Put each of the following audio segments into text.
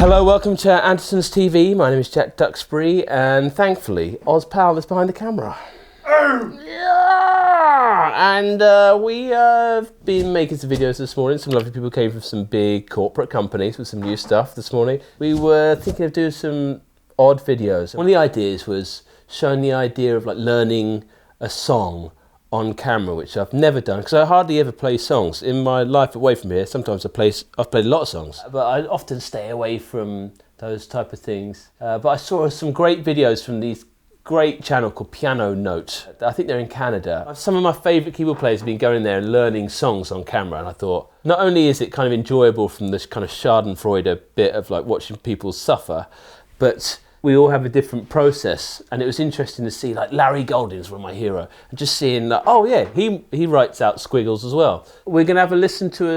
Hello, welcome to Andertons TV. My name is Jack Duxbury, and thankfully, Oz Powell is behind the camera. Oh! Yeah! And we have been making some videos this morning. Some lovely people came from some big corporate companies with some new stuff this morning. We were thinking of doing some odd videos. One of the ideas was showing the idea of like learning a song on camera, which I've never done because I hardly ever play songs in my life away from here. Sometimes I've played a lot of songs, but I often stay away from those type of things. But I saw some great videos from these great channel called Piano Note. I think they're in Canada. Some of my favourite keyboard players have been going there and learning songs on camera, and I thought not only is it kind of enjoyable from this kind of Schadenfreude bit of like watching people suffer, but we all have a different process, and it was interesting to see like Larry Golding's one of my hero, and just seeing that, oh yeah, he writes out squiggles as well. We're gonna have a listen to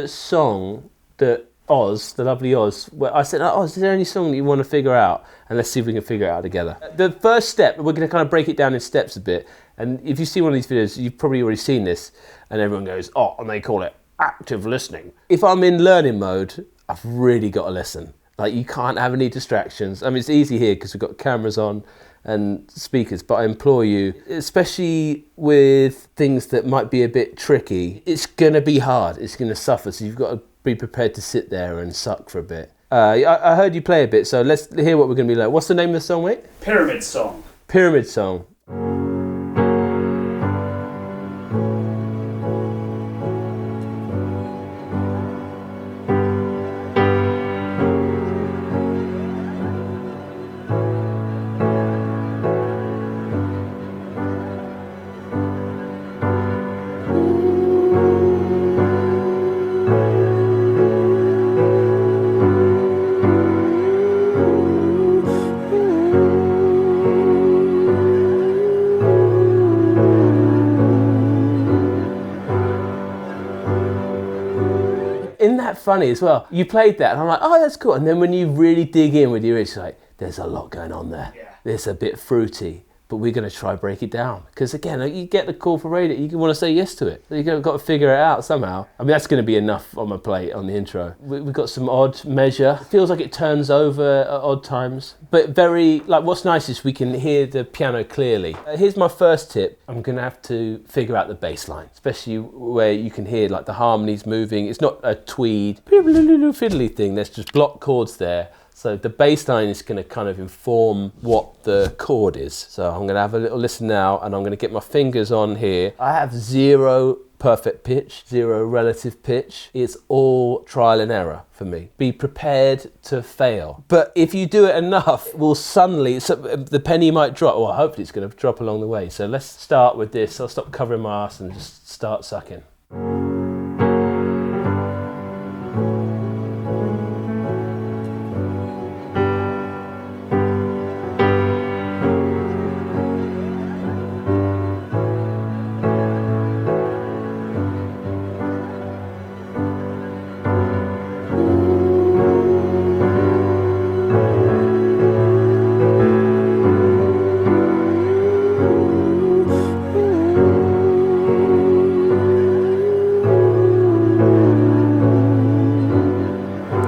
a song that Oz, the lovely Oz, where I said, oh, is there any song that you want to figure out? And let's see if we can figure it out together. The first step, we're gonna kind of break it down in steps a bit, and if you see one of these videos, you've probably already seen this, and everyone goes, oh, and they call it active listening. If I'm in learning mode, I've really got to listen. Like, you can't have any distractions. I mean, it's easy here because we've got cameras on and speakers, but I implore you, especially with things that might be a bit tricky, it's gonna be hard, it's gonna suffer, so you've got to be prepared to sit there and suck for a bit. I heard you play a bit, so let's hear what we're gonna be like. What's the name of the song, mate? Pyramid Song. Pyramid Song. Isn't that funny as well? You played that and I'm like, oh, that's cool. And then when you really dig in with your ears, you're like, there's a lot going on there. Yeah. It's a bit fruity, but we're going to try break it down. Because again, you get the call for radio, you want to say yes to it. So you've got to figure it out somehow. I mean, that's going to be enough on my plate on the intro. We've got some odd measure. It feels like it turns over at odd times. But very, like, what's nice is we can hear the piano clearly. Here's my first tip. I'm going to have to figure out the bass line, especially where you can hear like the harmonies moving. It's not a tweed, fiddly thing. There's just block chords there. So the bass line is going to kind of inform what the chord is. So I'm going to have a little listen now, and I'm going to get my fingers on here. I have 0 perfect pitch, 0 relative pitch. It's all trial and error for me. Be prepared to fail. But if you do it enough, will suddenly, the penny might drop. Well, hopefully it's going to drop along the way. So let's start with this. I'll stop covering my ass and just start sucking.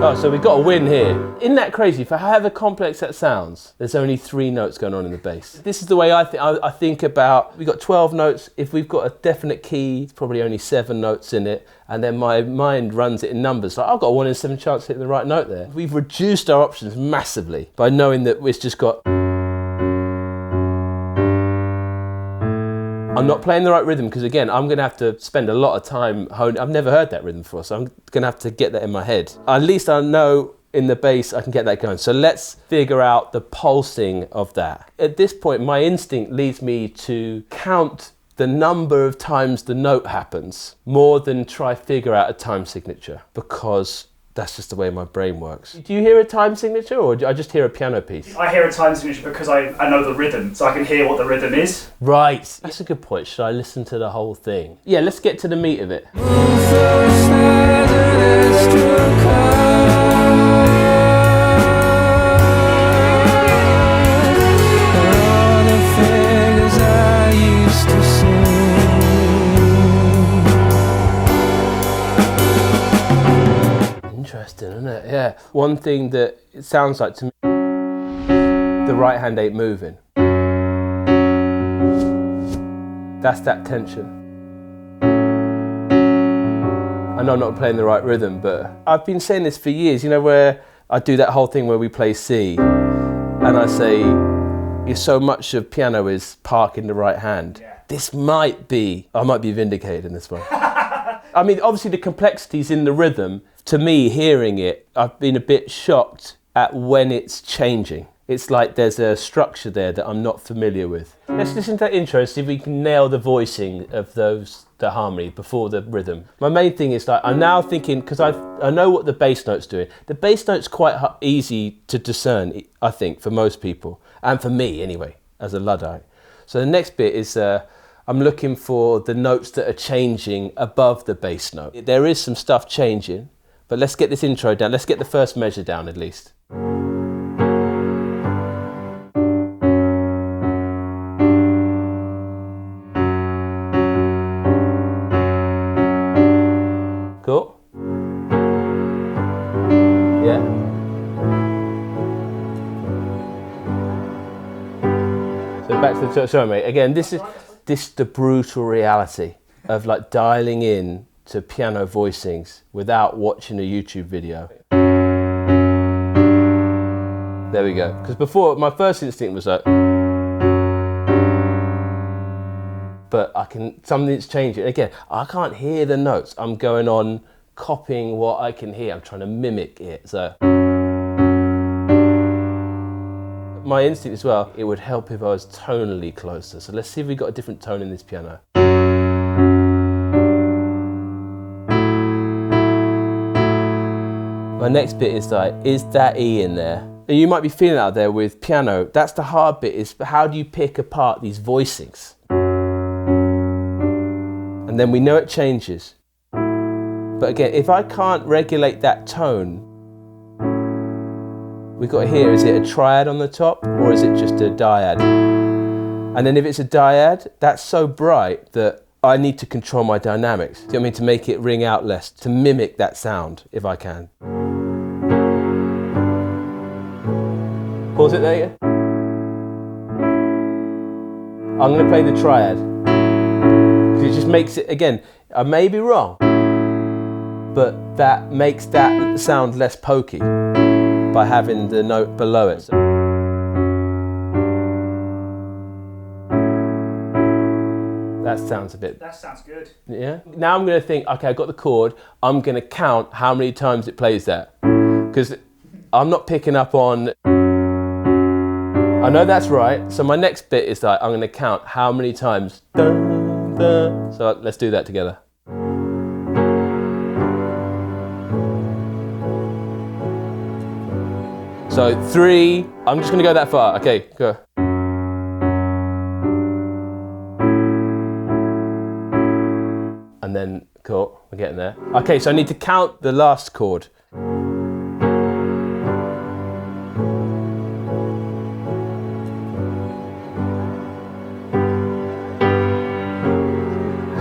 Oh, so we've got a win here. Isn't that crazy? For however complex that sounds, there's only 3 notes going on in the bass. This is the way I think about, we've got 12 notes. If we've got a definite key, it's probably only 7 notes in it. And then my mind runs it in numbers. Like, I've got a 1 in 7 chance of hitting the right note there. We've reduced our options massively by knowing that it's just got... I'm not playing the right rhythm because, again, I'm going to have to spend a lot of time honing. I've never heard that rhythm before, so I'm going to have to get that in my head. At least I know in the bass I can get that going. So let's figure out the pulsing of that. At this point, my instinct leads me to count the number of times the note happens more than try figure out a time signature, because that's just the way my brain works. Do you hear a time signature, or do I just hear a piano piece? I hear a time signature because I know the rhythm, so I can hear what the rhythm is. Right, that's a good point. Should I listen to the whole thing? Yeah, let's get to the meat of it. interesting, isn't it? Yeah. One thing that it sounds like to me, the right hand ain't moving. That's that tension. I know I'm not playing the right rhythm, but I've been saying this for years, you know, where I do that whole thing where we play C, and I say, so much of piano is parking the right hand. Yeah. This might be, I might be vindicated in this one. I mean, obviously the complexity's in the rhythm. To me, hearing it, I've been a bit shocked at when it's changing. It's like there's a structure there that I'm not familiar with. Let's listen to that intro, see if we can nail the voicing of the harmony before the rhythm. My main thing is like, I'm now thinking, because I know what the bass note's doing. The bass note's quite easy to discern, I think, for most people. And for me, anyway, as a Luddite. So the next bit is, I'm looking for the notes that are changing above the bass note. There is some stuff changing, but let's get this intro down. Let's get the first measure down at least. Cool. Yeah. So back to the, sorry mate, again, this is the brutal reality of like dialing in to piano voicings without watching a YouTube video. There we go. Because before, my first instinct was like, but something's changing. Again, I can't hear the notes. I'm going on copying what I can hear. I'm trying to mimic it. So my instinct as well, it would help if I was tonally closer. So let's see if we got a different tone in this piano. My next bit is like, is that E in there? And you might be feeling out there with piano. That's the hard bit, is how do you pick apart these voicings? And then we know it changes. But again, if I can't regulate that tone, we've got to hear, is it a triad on the top or is it just a dyad? And then if it's a dyad, that's so bright that I need to control my dynamics. Do you know what I mean? To make it ring out less, to mimic that sound if I can. Pause it there, yeah? I'm going to play the triad. It just makes it, again, I may be wrong, but that makes that sound less pokey by having the note below it. That sounds a bit... That sounds good. Yeah? Now I'm going to think, okay, I've got the chord, I'm going to count how many times it plays that. Because I'm not picking up on... I know that's right, so my next bit is like, I'm going to count how many times... So let's do that together. So 3, I'm just gonna go that far. Okay, go. And then, cool, we're getting there. Okay, so I need to count the last chord.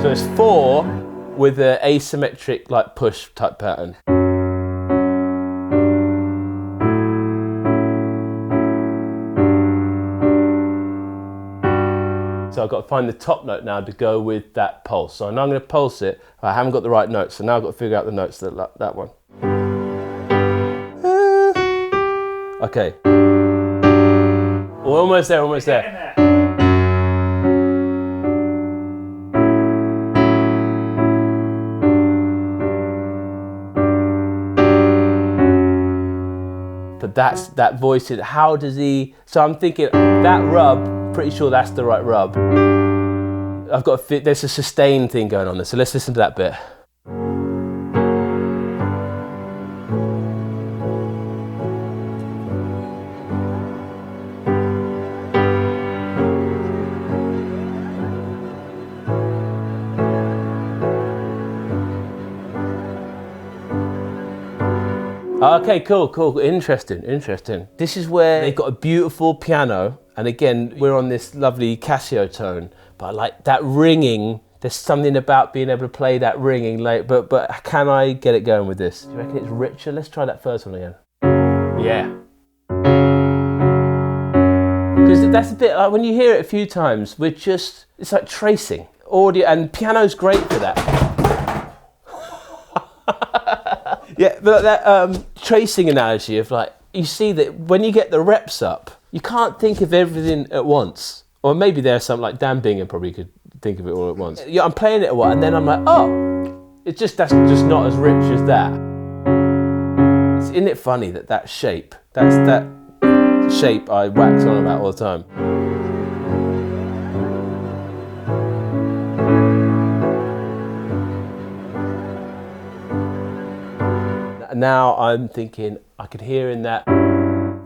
So it's 4 with an asymmetric like push type pattern. So I've got to find the top note now to go with that pulse. So now I'm going to pulse it. I haven't got the right notes, so now I've got to figure out the notes that one. Okay. We're almost there, almost there. But that's that voice. How does he? So I'm thinking that rub. Pretty sure that's the right rub. I've got there's a sustain thing going on there. So let's listen to that bit. Okay, cool, interesting. This is where they've got a beautiful piano, and again, we're on this lovely Casio tone, but like that ringing There's something about being able to play that ringing late, but can I get it going with this? Do you reckon it's richer? Let's try that first one again. Yeah. Because that's a bit like when you hear it a few times, it's like tracing. Audio, and piano's great for that. Yeah, but that tracing analogy of like, you see that when you get the reps up, you can't think of everything at once. Or maybe there's something like Dan Bingham probably could think of it all at once. Yeah, I'm playing it a while and then I'm like, oh, that's just not as rich as that. Isn't it funny that shape, that shape I wax on about all the time. Now I'm thinking, I could hear in that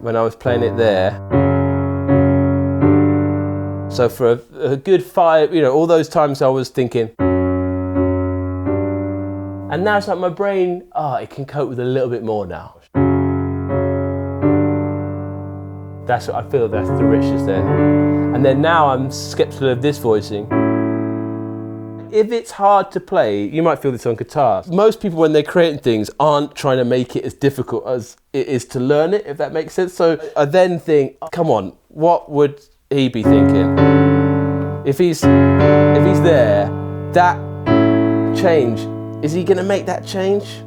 when I was playing it there. So for a good 5, all those times I was thinking. And now it's like my brain, it can cope with a little bit more now. That's what I feel, that's the richness there. And then now I'm skeptical of this voicing. If it's hard to play, you might feel this on guitar. Most people when they're creating things aren't trying to make it as difficult as it is to learn it, if that makes sense. So I then think, come on, what would he be thinking? If he's there, that change, is he gonna make that change?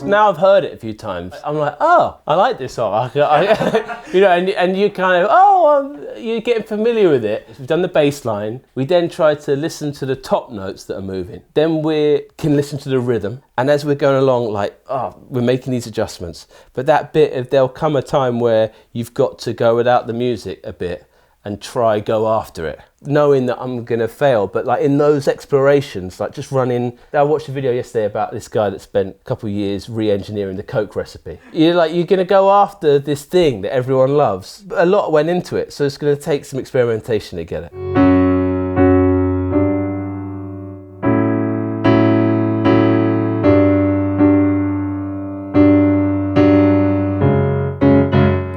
Now I've heard it a few times. I'm like, oh, I like this song. And you kind of, you're getting familiar with it. We've done the bass line. We then try to listen to the top notes that are moving. Then we can listen to the rhythm. And as we're going along, we're making these adjustments. But that bit, there'll come a time where you've got to go without the music a bit and go after it, knowing that I'm gonna fail. But like in those explorations, like just running, I watched a video yesterday about this guy that spent a couple of years re-engineering the Coke recipe. You're gonna go after this thing that everyone loves. But a lot went into it, so it's gonna take some experimentation to get it.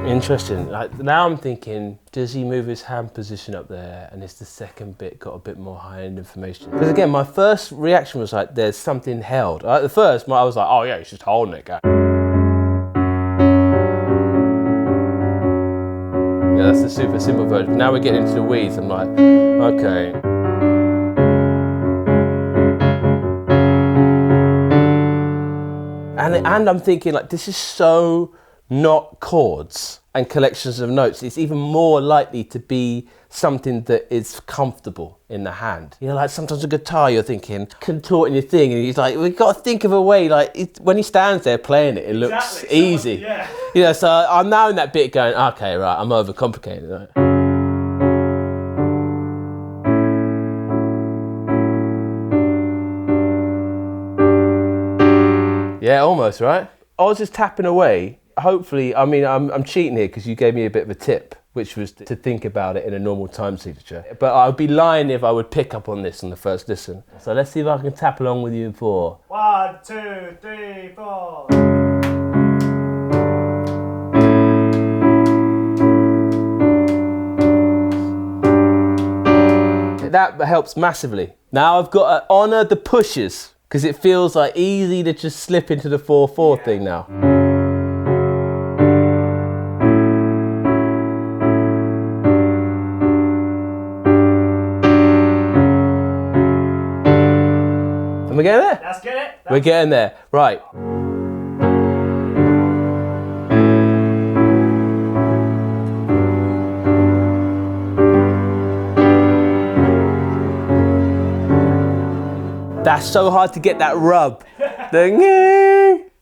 Interesting. Now I'm thinking, does he move his hand position up there, and is the second bit got a bit more high-end information? Because again, my first reaction was like, there's something held. The first, I was like, oh yeah, he's just holding it, guy. Yeah, that's the super simple version. Now we're getting into the weeds. I'm like, okay. And I'm thinking, like, this is so not chords and collections of notes. It's even more likely to be something that is comfortable in the hand. Like sometimes a guitar you're thinking, contorting your thing, and he's like, we've got to think of a way, when he stands there playing it, it looks easy. Yeah. So I'm now in that bit going, okay, right, I'm overcomplicating it. Right? Yeah, almost, right? I was just tapping away. Hopefully, I'm cheating here because you gave me a bit of a tip, which was to think about it in a normal time signature. But I'd be lying if I would pick up on this on the first listen. So let's see if I can tap along with you for 1, 2, 3, 4. That helps massively. Now I've got to honour the pushes because it feels like easy to just slip into the 4/4 thing now. We're getting there? Let's get it. We're getting there. Right. That's so hard to get that rub.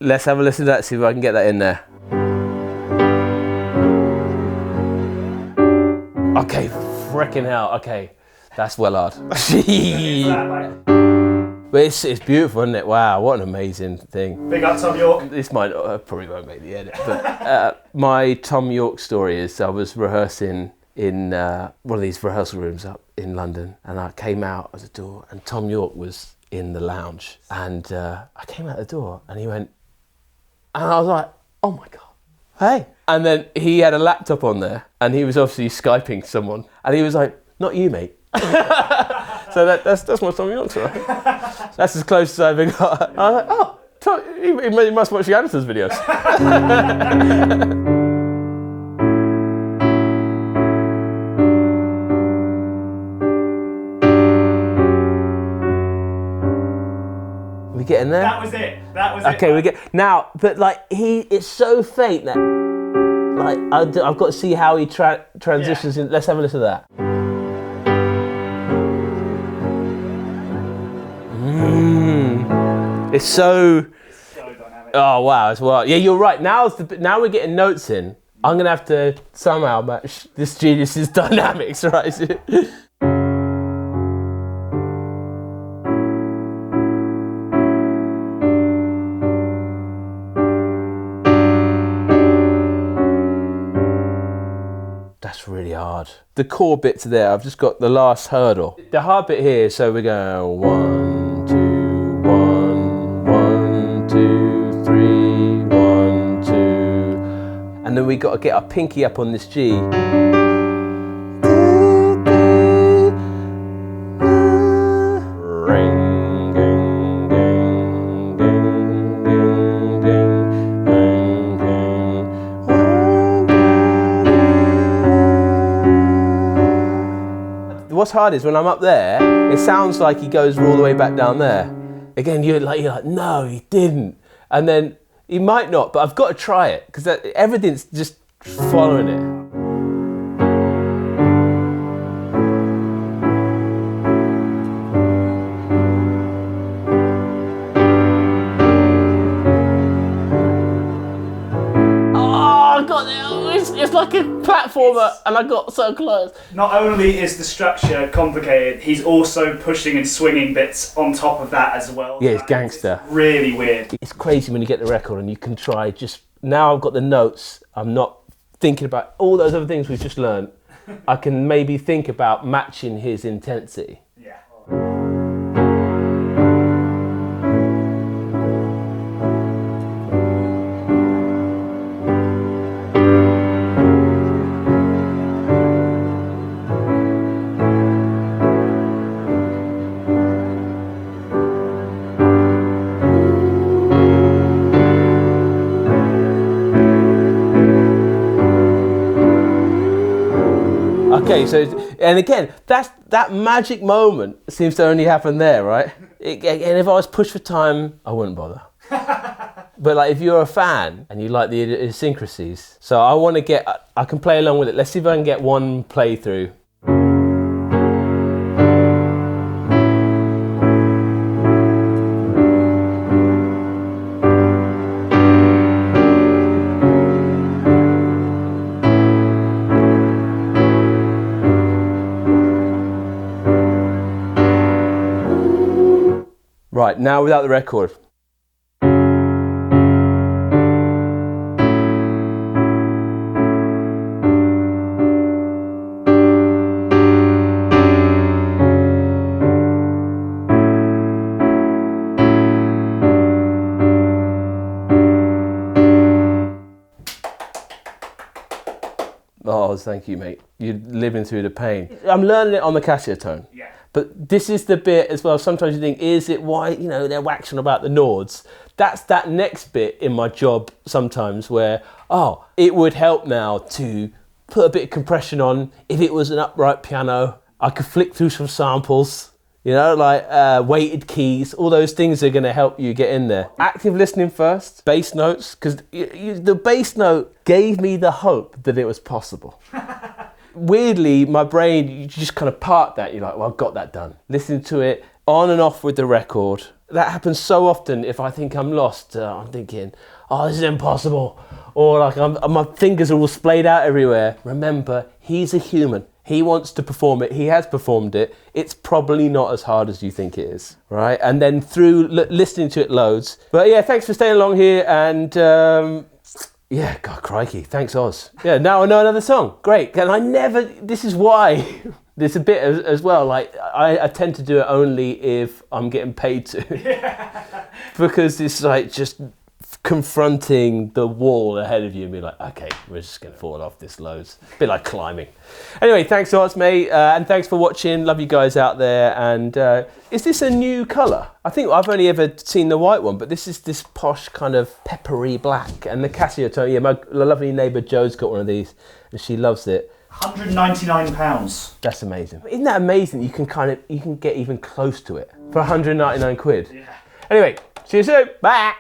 Let's have a listen to that, see if I can get that in there. Okay, frickin' hell. Okay, that's well hard. But it's beautiful, isn't it? Wow, what an amazing thing. Big up Thom Yorke. This might probably won't make the edit, but my Thom Yorke story is I was rehearsing in one of these rehearsal rooms up in London, and I came out of the door, and Thom Yorke was in the lounge, and I came out the door, and he went, and I was like, oh my God, hey. And then he had a laptop on there, and he was obviously Skyping someone, and he was like, not you, mate. So that's my Thom Yorke, right? That's as close as I ever got. I was like, oh, he must watch the Andertons videos. We getting there? That was it. Okay, we get now, but like it's so faint that like I've got to see how he transitions in. Let's have a listen to that. It's so dynamic. Oh wow, as well. Yeah, you're right. Now we're getting notes in. I'm gonna have to somehow match this genius's dynamics, right? That's really hard. The core bits there, I've just got the last hurdle. The hard bit here, so we go 1, 2, 1, 2, 3, 1, 2. And then we got to get our pinky up on this G. What's hard is when I'm up there, it sounds like he goes all the way back down there. Again, you're like, no, he didn't. And then he might not, but I've got to try it because everything's just following it. It's like a platformer, and I got so close. Not only is the structure complicated, he's also pushing and swinging bits on top of that as well. Yeah, it's gangster. It's really weird. It's crazy when you get the record and you can try now I've got the notes, I'm not thinking about all those other things we've just learned. I can maybe think about matching his intensity. Yeah. Okay, so, and again, that magic moment seems to only happen there, right? And if I was pushed for time, I wouldn't bother. But like, if you're a fan and you like the idiosyncrasies, so I can play along with it. Let's see if I can get one playthrough. Right, now without the record. Oh, thank you, mate. You're living through the pain. I'm learning it on the Casio tone. Yeah. But this is the bit as well, sometimes you think, is it why, they're waxing about the Nords? That's that next bit in my job sometimes where, it would help now to put a bit of compression on. If it was an upright piano, I could flick through some samples, weighted keys, all those things are gonna help you get in there. Active listening first, bass notes, because the bass note gave me the hope that it was possible. Weirdly, my brain, you just kind of park that. You're like, well, I've got that done. Listen to it on and off with the record. That happens so often. If I think I'm lost, I'm thinking, this is impossible. Or like my fingers are all splayed out everywhere. Remember, he's a human. He wants to perform it. He has performed it. It's probably not as hard as you think it is, right? And then through listening to it loads. But yeah, thanks for staying along here. And Yeah, God, crikey. Thanks, Oz. Yeah, now I know another song. Great. And I never, this is why, there's a bit as well, like, I tend to do it only if I'm getting paid to. Because it's like just confronting the wall ahead of you and be like, okay, we're just going to fall off this loads. A bit like climbing. Anyway, thanks Oz, mate. And thanks for watching. Love you guys out there. And is this a new colour? I think I've only ever seen the white one, but this is this posh kind of peppery black. And the Casio tone, yeah, my lovely neighbour Jo's got one of these and she loves it. £199. That's amazing. Isn't that amazing? You can get even close to it for 199 quid. Yeah. Anyway, see you soon. Bye.